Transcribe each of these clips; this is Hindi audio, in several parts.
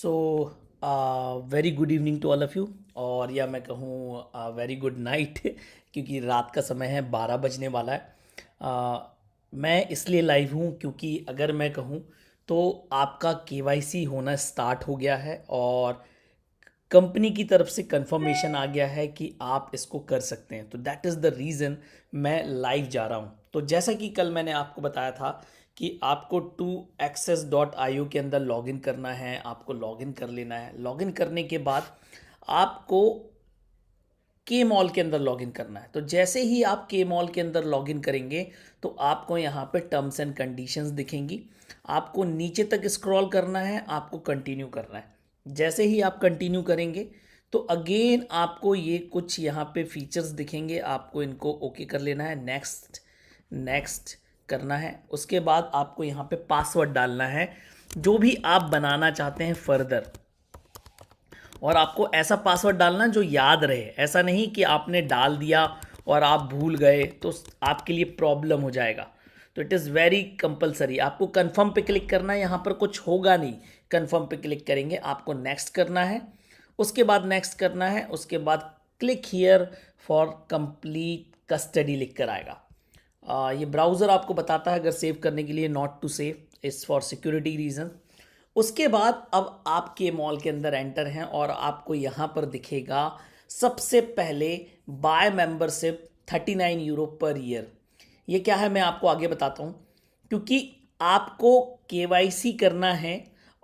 So very good evening to all of you. और या मैं कहूँ वेरी गुड नाइट क्योंकि रात का समय है, 12 बजने वाला है। मैं इसलिए लाइव हूँ क्योंकि अगर मैं कहूँ तो आपका केवाईसी होना स्टार्ट हो गया है और कंपनी की तरफ से कंफर्मेशन आ गया है कि आप इसको कर सकते हैं। तो दैट इज़ द रीज़न मैं लाइव जा रहा हूँ। तो जैसा कि कल मैंने आपको बताया था कि आपको टू एक्सेस डॉट आई ओ के अंदर लॉगिन करना है, आपको लॉगिन कर लेना है। लॉगिन करने के बाद आपको के मॉल के अंदर लॉगिन करना है। तो जैसे ही आप के मॉल के अंदर लॉगिन करेंगे तो आपको यहाँ पे टर्म्स एंड कंडीशंस दिखेंगी। आपको नीचे तक स्क्रॉल करना है, आपको कंटिन्यू करना है। जैसे ही आप कंटिन्यू करेंगे तो अगेन आपको ये कुछ यहाँ पे फीचर्स दिखेंगे, आपको इनको ओके कर लेना है, नेक्स्ट नेक्स्ट करना है। उसके बाद आपको यहाँ पे पासवर्ड डालना है जो भी आप बनाना चाहते हैं फर्दर। और आपको ऐसा पासवर्ड डालना जो याद रहे, ऐसा नहीं कि आपने डाल दिया और आप भूल गए तो आपके लिए प्रॉब्लम हो जाएगा। तो इट इज़ वेरी कंपलसरी। आपको कंफर्म पे क्लिक करना है, यहाँ पर कुछ होगा नहीं। कंफर्म पे क्लिक करेंगे, आपको नेक्स्ट करना है, उसके बाद नेक्स्ट करना है, उसके बाद click here for complete custody लिख कर आएगा। ये ब्राउज़र आपको बताता है अगर सेव करने के लिए not to save is for security reason. उसके बाद अब आपके मॉल के अंदर एंटर हैं और आपको यहाँ पर दिखेगा सबसे पहले buy membership 39 euro per year. ये क्या है मैं आपको आगे बताता हूँ, क्योंकि आपको केवाईसी करना है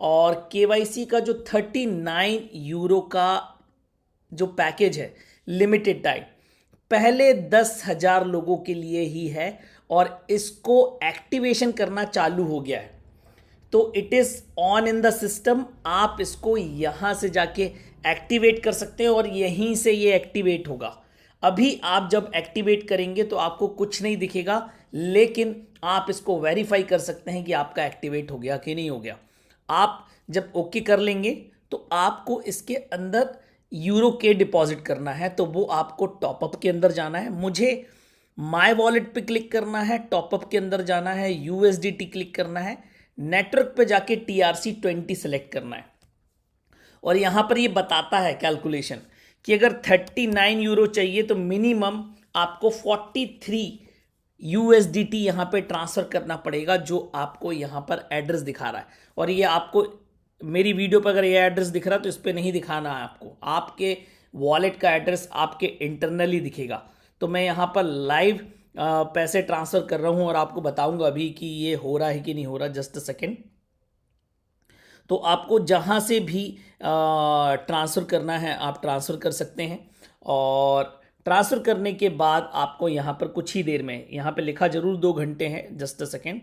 और केवाईसी का जो 39 यूरो का जो पैकेज है लिमिटेड टाइम पहले 10,000 लोगों के लिए ही है और इसको एक्टिवेशन करना चालू हो गया है। तो it is on in the system. आप इसको यहाँ से जाके एक्टिवेट कर सकते हैं और यहीं से ये एक्टिवेट होगा। अभी आप जब एक्टिवेट करेंगे तो आपको कुछ नहीं दिखेगा, लेकिन आप इसको वेरीफाई कर सकते हैं कि आपका एक्टिवेट हो गया कि नहीं हो गया। आप जब ओके कर लेंगे तो आपको इसके अंदर यूरो के डिपॉजिट करना है, तो वो आपको टॉपअप के अंदर जाना है। मुझे माय वॉलेट पे क्लिक करना है, टॉपअप के अंदर जाना है, यूएसडीटी क्लिक करना है, नेटवर्क पे जाके TRC20 सेलेक्ट करना है। और यहां पर ये बताता है कैलकुलेशन कि अगर 39 यूरो चाहिए तो मिनिमम आपको 43 USDT यहाँ पे ट्रांसफर करना पड़ेगा, जो आपको यहाँ पर एड्रेस दिखा रहा है। और ये आपको मेरी वीडियो पर अगर ये एड्रेस दिख रहा है तो इस पर नहीं दिखाना है आपको, आपके वॉलेट का एड्रेस आपके इंटरनली दिखेगा। तो मैं यहाँ पर लाइव पैसे ट्रांसफ़र कर रहा हूँ और आपको बताऊंगा अभी कि ये हो रहा है कि नहीं हो रहा। Just a second. तो आपको जहाँ से भी ट्रांसफ़र करना है आप ट्रांसफ़र कर सकते हैं। और ट्रांसफ़र करने के बाद आपको यहाँ पर कुछ ही देर में, यहाँ पे लिखा जरूर 2 घंटे हैं, जस्ट अ सेकेंड।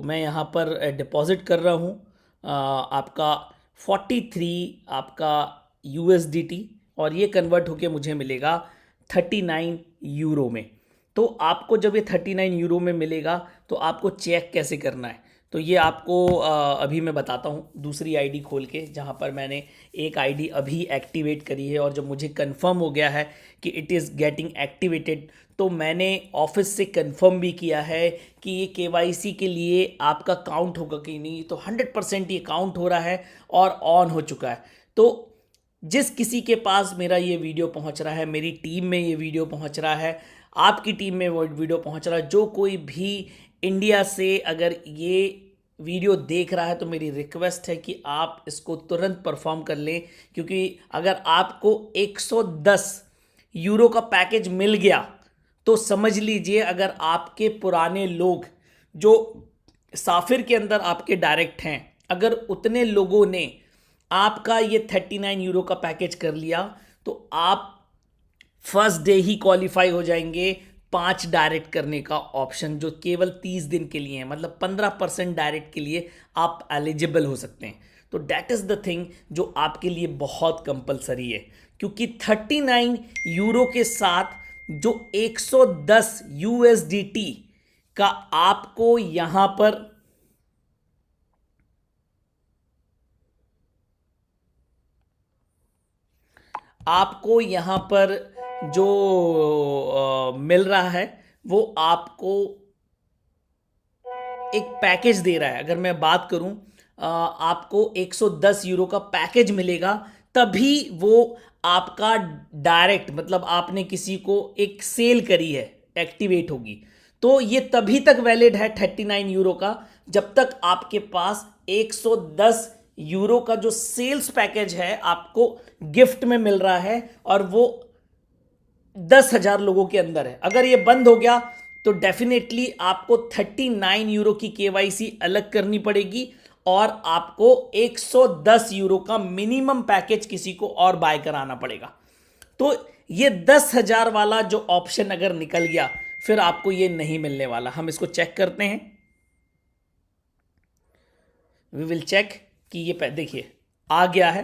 मैं यहाँ पर डिपॉजिट कर रहा हूँ आपका 43 आपका USDT, और ये कन्वर्ट होके मुझे मिलेगा 39 यूरो में। तो आपको जब ये 39 यूरो में मिलेगा तो आपको चेक कैसे करना है, तो ये आपको अभी मैं बताता हूँ दूसरी आईडी खोल के, जहाँ पर मैंने एक आईडी अभी एक्टिवेट करी है। और जब मुझे कंफर्म हो गया है कि इट इज़ गेटिंग एक्टिवेटेड, तो मैंने ऑफिस से कंफर्म भी किया है कि ये केवाईसी के लिए आपका काउंट होगा कि नहीं। तो 100% ये काउंट हो रहा है और ऑन हो चुका है। तो जिस किसी के पास मेरा ये वीडियो पहुंच रहा है, मेरी टीम में ये वीडियो पहुंच रहा है, आपकी टीम में वो वीडियो पहुंच रहा है, जो कोई भी इंडिया से अगर ये वीडियो देख रहा है, तो मेरी रिक्वेस्ट है कि आप इसको तुरंत परफॉर्म कर लें। क्योंकि अगर आपको 110 यूरो का पैकेज मिल गया तो समझ लीजिए, अगर आपके पुराने लोग जो साफिर के अंदर आपके डायरेक्ट हैं, अगर उतने लोगों ने आपका ये 39 यूरो का पैकेज कर लिया तो आप फर्स्ट डे ही क्वालिफाई हो जाएंगे 5 डायरेक्ट करने का ऑप्शन, जो केवल 30 दिन के लिए है। मतलब 15% डायरेक्ट के लिए आप एलिजिबल हो सकते हैं। तो डैट इज़ द थिंग जो आपके लिए बहुत कंपलसरी है, क्योंकि 39 यूरो के साथ जो 110 USDT का आपको यहां पर जो मिल रहा है वो आपको एक पैकेज दे रहा है। अगर मैं बात करूं, आपको 110 यूरो का पैकेज मिलेगा, तभी वो आपका डायरेक्ट, मतलब आपने किसी को एक सेल करी है, एक्टिवेट होगी। तो ये तभी तक वैलिड है 39 यूरो का, जब तक आपके पास 110 यूरो का जो सेल्स पैकेज है आपको गिफ्ट में मिल रहा है, और वो 10,000 लोगों के अंदर है। अगर ये बंद हो गया तो डेफिनेटली आपको 39 यूरो की केवाईसी अलग करनी पड़ेगी, और आपको 110 यूरो का मिनिमम पैकेज किसी को और बाय कराना पड़ेगा। तो ये 10,000 वाला जो ऑप्शन अगर निकल गया, फिर आपको ये नहीं मिलने वाला। हम इसको चेक करते हैं, वी विल चेक कि ये देखिए आ गया है,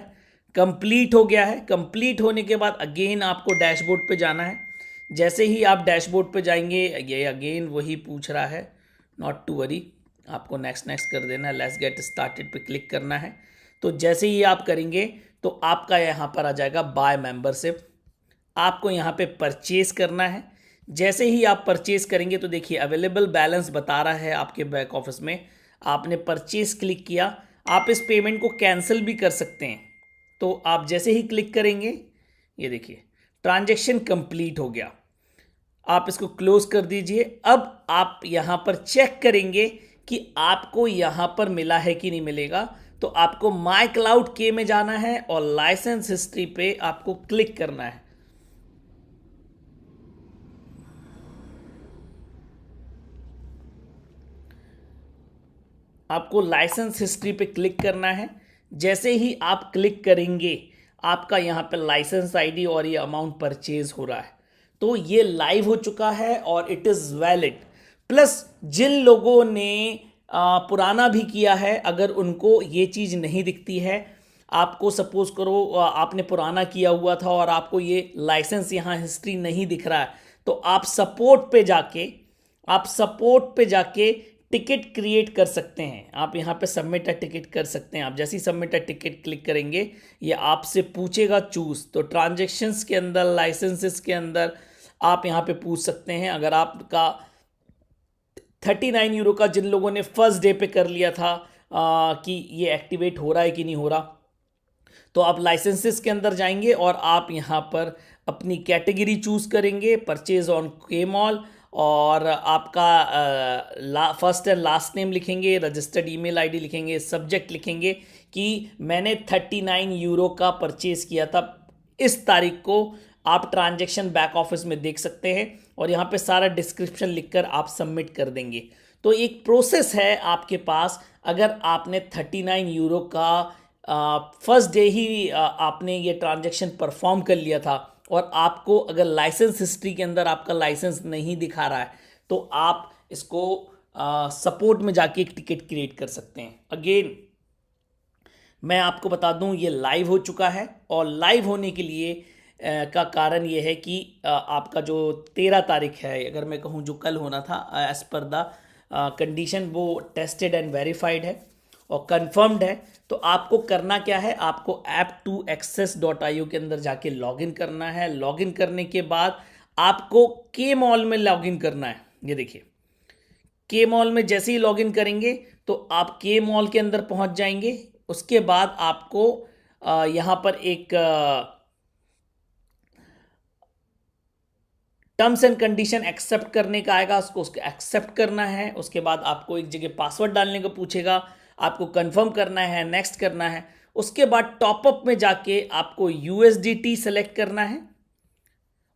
कंप्लीट हो गया है। कंप्लीट होने के बाद अगेन आपको डैशबोर्ड पे जाना है। जैसे ही आप डैशबोर्ड पे जाएंगे, ये अगेन वही पूछ रहा है, नॉट टू वरी, आपको नेक्स्ट नेक्स्ट कर देना है, लेट्स गेट स्टार्टेड पे क्लिक करना है। तो जैसे ही आप करेंगे तो आपका यहाँ पर आ जाएगा बाय मेंबरशिप। आपको यहाँ पे परचेज करना है। जैसे ही आप परचेज करेंगे तो देखिए अवेलेबल बैलेंस बता रहा है आपके बैक ऑफिस में। आपने परचेज क्लिक किया, आप इस पेमेंट को कैंसिल भी कर सकते हैं। तो आप जैसे ही क्लिक करेंगे, ये देखिए ट्रांजैक्शन कंप्लीट हो गया। आप इसको क्लोज कर दीजिए। अब आप यहां पर चेक करेंगे कि आपको यहां पर मिला है कि नहीं मिलेगा। तो आपको माई क्लाउड के में जाना है और लाइसेंस हिस्ट्री पे आपको क्लिक करना है। आपको लाइसेंस हिस्ट्री पे क्लिक करना है। जैसे ही आप क्लिक करेंगे, आपका यहाँ पे लाइसेंस आईडी और ये अमाउंट परचेज हो रहा है। तो ये लाइव हो चुका है और इट इज़ वैलिड। प्लस जिन लोगों ने पुराना भी किया है, अगर उनको ये चीज़ नहीं दिखती है, आपको सपोज करो आपने पुराना किया हुआ था और आपको ये लाइसेंस यहाँ हिस्ट्री नहीं दिख रहा है, तो आप सपोर्ट पे जाके टिकट क्रिएट कर सकते हैं। आप यहाँ पे सबमिट अ टिकट कर सकते हैं। आप जैसे ही सबमिट अ टिकट क्लिक करेंगे, ये आपसे पूछेगा चूज। तो ट्रांजैक्शंस के अंदर, लाइसेंसेस के अंदर आप यहाँ पे पूछ सकते हैं। अगर आपका 39 यूरो का जिन लोगों ने फर्स्ट डे पे कर लिया था कि ये एक्टिवेट हो रहा है कि नहीं हो रहा, तो आप लाइसेंसेस के अंदर जाएंगे और आप यहाँ पर अपनी कैटेगरी चूज करेंगे, परचेज ऑन के मॉल, और आपका फर्स्ट एंड लास्ट नेम लिखेंगे, रजिस्टर्ड ईमेल आईडी लिखेंगे, सब्जेक्ट लिखेंगे कि मैंने 39 यूरो का परचेज किया था इस तारीख को। आप ट्रांजैक्शन बैक ऑफिस में देख सकते हैं और यहाँ पे सारा डिस्क्रिप्शन लिखकर आप सबमिट कर देंगे। तो एक प्रोसेस है आपके पास। अगर आपने 39 यूरो का फर्स्ट डे ही आपने ये ट्रांजैक्शन परफॉर्म कर लिया था, और आपको अगर लाइसेंस हिस्ट्री के अंदर आपका लाइसेंस नहीं दिखा रहा है, तो आप इसको सपोर्ट में जाके एक टिकट क्रिएट कर सकते हैं। अगेन मैं आपको बता दूं, ये लाइव हो चुका है, और लाइव होने के लिए का कारण ये है कि आपका जो 13 तारीख है, अगर मैं कहूँ जो कल होना था, एज पर द कंडीशन, वो टेस्टेड एंड वेरीफाइड है और कंफर्म्ड है। तो आपको करना क्या है, आपको app2access.io के अंदर जाके लॉगिन करना है। लॉगिन करने के बाद आपको के मॉल में लॉगिन करना है। ये देखिए के मॉल में जैसे ही लॉगिन करेंगे तो आप के मॉल के अंदर पहुंच जाएंगे। उसके बाद आपको यहां पर एक टर्म्स एंड कंडीशन एक्सेप्ट करने का आएगा, उसको एक्सेप्ट करना है। उसके बाद आपको एक जगह पासवर्ड डालने को पूछेगा, आपको कंफर्म करना है, नेक्स्ट करना है। उसके बाद टॉपअप में जाके आपको USDT सेलेक्ट करना है,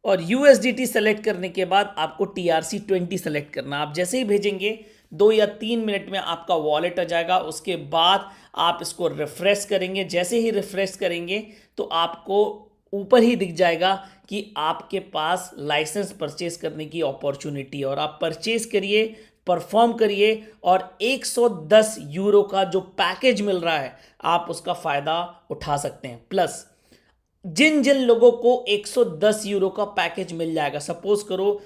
और USDT सेलेक्ट करने के बाद आपको TRC20 सेलेक्ट करना। आप जैसे ही भेजेंगे 2 या 3 मिनट में आपका वॉलेट आ जाएगा। उसके बाद आप इसको रिफ्रेश करेंगे। जैसे ही रिफ्रेश करेंगे तो आपको ऊपर ही दिख जाएगा कि आपके पास लाइसेंस परचेज करने की अपॉर्चुनिटी, और आप परचेज करिए, परफॉर्म करिए, और 110 यूरो का जो पैकेज मिल रहा है आप उसका फायदा उठा सकते हैं। प्लस जिन जिन लोगों को 110 यूरो का पैकेज मिल जाएगा, सपोज करो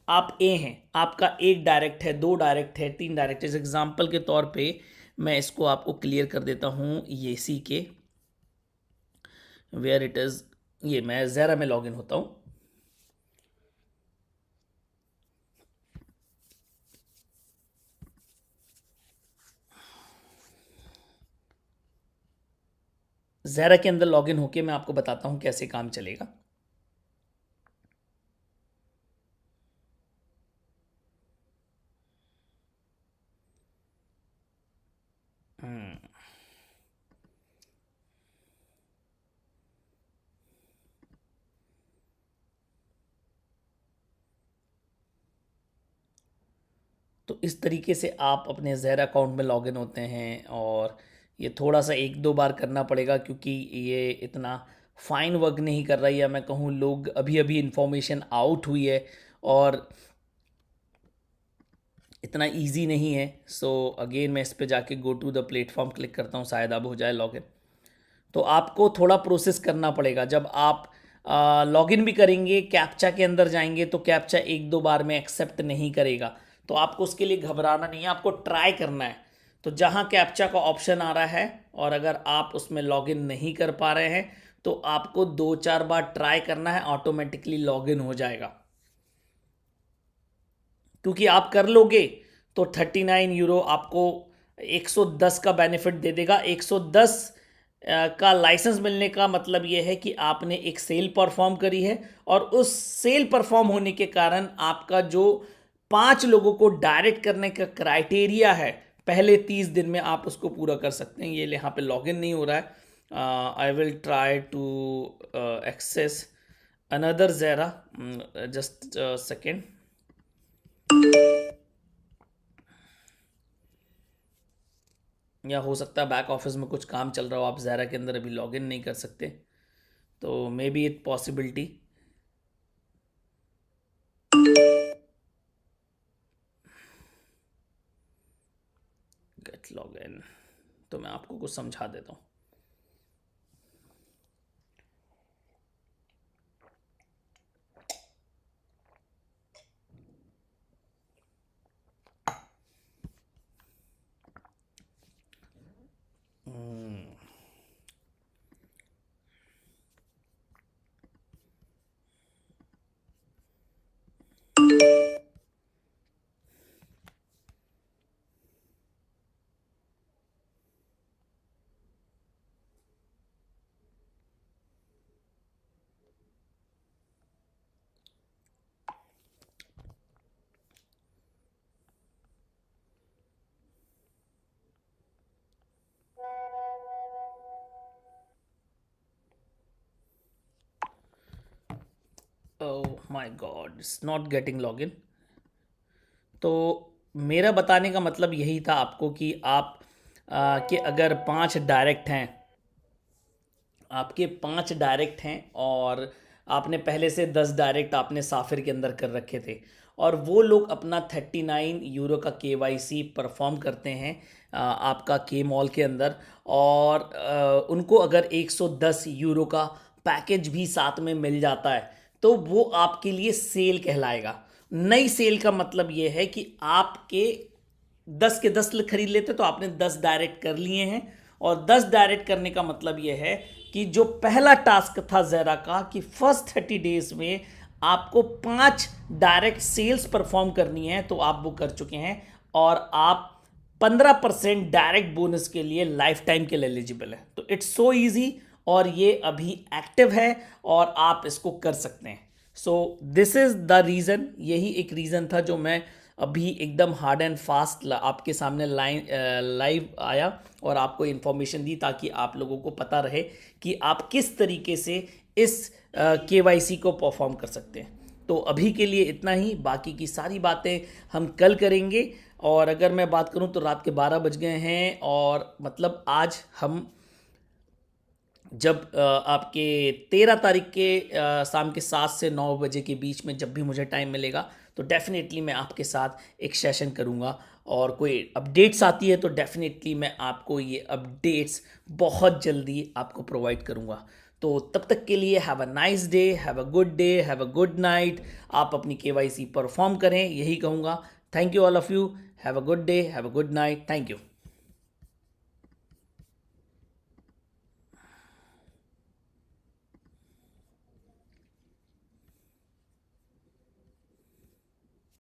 आप ए हैं, आपका एक डायरेक्ट है, दो डायरेक्ट है, तीन डायरेक्ट है। एग्जाम्पल के तौर पे मैं इसको आपको क्लियर कर देता हूँ, ये सी के वेयर इट इज, ये मैं ज़ेरा में लॉगिन होता हूँ। ज़ेरा के अंदर लॉगिन होके मैं आपको बताता हूँ कैसे काम चलेगा। तो इस तरीके से आप अपने ज़ेरा अकाउंट में लॉगिन होते हैं, और ये थोड़ा सा एक दो बार करना पड़ेगा क्योंकि ये इतना फाइन वर्क नहीं कर रहा है, या मैं कहूँ लोग अभी अभी इंफॉर्मेशन आउट हुई है और इतना इजी नहीं है। सो अगेन मैं इस पे जाके go to the platform click करता हूँ, शायद अब हो जाए लॉगिन। तो आपको थोड़ा प्रोसेस करना पड़ेगा। जब आप लॉगिन भी करेंगे, कैप्चा के अंदर जाएंगे तो कैप्चा एक दो बार में एक्सेप्ट नहीं करेगा, तो आपको उसके लिए घबराना नहीं है, आपको ट्राई करना है। तो जहाँ कैप्चा का ऑप्शन आ रहा है और अगर आप उसमें लॉगिन नहीं कर पा रहे हैं तो आपको दो चार बार ट्राई करना है, ऑटोमेटिकली लॉगिन हो जाएगा। क्योंकि आप कर लोगे तो 39 यूरो आपको 110 का बेनिफिट दे देगा। 110 का लाइसेंस मिलने का मतलब यह है कि आपने एक सेल परफॉर्म करी है, और उस सेल परफॉर्म होने के कारण आपका जो 5 लोगों को डायरेक्ट करने का क्राइटेरिया है, पहले 30 दिन में आप उसको पूरा कर सकते हैं। ये यहाँ पे लॉगिन नहीं हो रहा है। I will try to access another ज़ेरा, जस्ट सेकेंड। या हो सकता है बैक ऑफिस में कुछ काम चल रहा हो, आप ज़ेरा के अंदर अभी लॉगिन नहीं कर सकते, तो maybe it possibility. Get login, तो मैं आपको कुछ समझा देता हूँ। Oh my god, it's not getting login. तो मेरा बताने का मतलब यही था आपको कि आप कि अगर 5 डायरेक्ट हैं, आपके 5 डायरेक्ट हैं और आपने पहले से 10 डायरेक्ट आपने साफिर के अंदर कर रखे थे, और वो लोग अपना 39 यूरो का केवाईसी परफॉर्म करते हैं आपका के मॉल के अंदर, और उनको अगर 110 यूरो का पैकेज भी साथ में मिल जाता है तो वो आपके लिए सेल कहलाएगा। नई सेल का मतलब ये है कि आपके 10 के 10 खरीद लेते तो आपने 10 डायरेक्ट कर लिए हैं, और 10 डायरेक्ट करने का मतलब यह है कि जो पहला टास्क था ज़ेरा का कि फर्स्ट 30 डेज में आपको 5 डायरेक्ट सेल्स परफॉर्म करनी है, तो आप वो कर चुके हैं, और आप 15% डायरेक्ट बोनस के लिए लाइफ टाइम के लिए एलिजिबल है। तो इट्स सो इजी, और ये अभी एक्टिव है और आप इसको कर सकते हैं। So this is the reason, यही एक रीज़न था जो मैं अभी एकदम हार्ड एंड फास्ट आपके सामने लाइव आया और आपको इन्फॉर्मेशन दी, ताकि आप लोगों को पता रहे कि आप किस तरीके से इस केवाईसी को परफॉर्म कर सकते हैं। तो अभी के लिए इतना ही, बाकी की सारी बातें हम कल करेंगे। और अगर मैं बात करूं तो रात के 12 बज गए हैं, और मतलब आज हम जब आपके 13 तारीख के शाम के 7 से 9 बजे के बीच में जब भी मुझे टाइम मिलेगा तो डेफिनेटली मैं आपके साथ एक सेशन करूंगा, और कोई अपडेट्स आती है तो डेफिनेटली मैं आपको ये अपडेट्स बहुत जल्दी आपको प्रोवाइड करूंगा। तो तब तक के लिए have a nice day, have a good day, have a good night. आप अपनी केवाईसी परफॉर्म करें, यही कहूँगा। Thank you all of you. Have a good day, have a good night. Thank you.